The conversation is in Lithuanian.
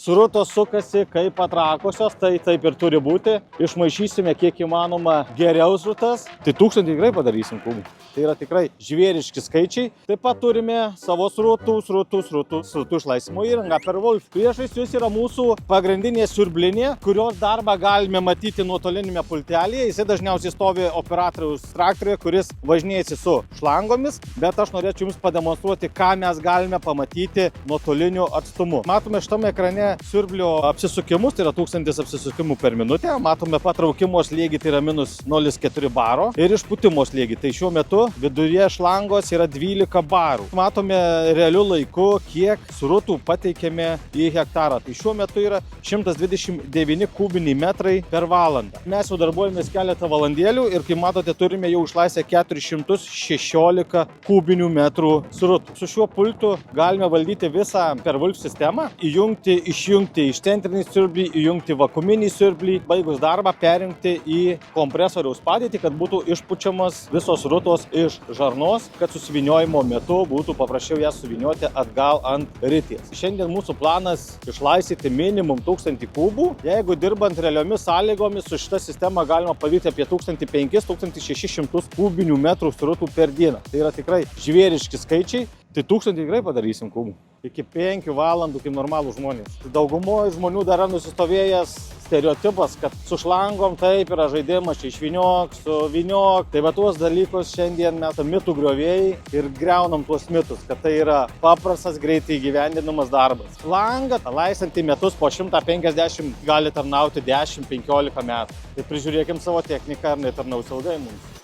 Srutos sukasi kaip patrakusios, tai taip ir turi būti. Išmaišysime kiek įmanoma geriau srutas. Tai 1000 tikrai padarysim kubų. Tai yra tikrai žvėriški skaičiai. Taip pat turime savo srutų išlaisimo įrangą per Wolf. Priešais jūs yra mūsų pagrindinė siurblinė, kurios darbą galime matyti nuotolinėme pultelėje. Jis dažniausiai stovi operatoriaus traktoriuje, kuris važinėjasi su šlangomis, bet aš norėčiau jums pademonstruoti, ką mes galime pamatyti nuotoliniu atstumu. Matome šitame ekrane siurblio apsisukimus, tai yra 1000 apsisukimų per minutę. Matome patraukimo slėgį, tai yra -0,4 baro ir išpūtimo slėgį. Tai šiuo metu viduryje šlangos yra 12 barų. Matome realiu laiku, kiek srutų pateikėme į hektarą. Tai šiuo metu yra 129 kubiniai metrai per valandą. Mes jau darbuojamės keletą valandėlių ir kaip matote, turime jau išlaisvę 416 kubinių metrų srutų. Su šiuo pultu galime valdyti visą per Wolf sistemą, įjungti, išjungti išcentrinį siurblį, įjungti vakuuminį siurblį, baigus darbą perjungti į kompresoriaus padėtį, kad būtų išpučiamas visos srutos iš žarnos, kad susivyniojimo metu būtų paprasčiau jas suvynioti atgal ant rities. Šiandien mūsų planas išlaisvyti minimum 1000 kubų. Jeigu dirbant realiomis sąlygomis su šita sistema galima padaryti apie 1500–1600 kubinių metrų srutų per dieną. Tai yra tikrai žvėriški skaičiai. Tai 1000 tikrai padarysim kubų. Iki 5 valandų kaip normalų žmonės. Daugumoje žmonių dar yra nusistovėjęs stereotipas, kad su šlangom taip yra žaidimas, čia išvyniok, suvyniok. Tai va tuos dalykus šiandien mes mitų griovėjai ir greunam tuos mitus, kad tai yra paprastas, greitai įgyvendinamas darbas. Šlangą laisant į metus po 150 gali tarnauti 10–15 metų. Tai prižiūrėkim savo techniką, ar netarnaus ilgai mums.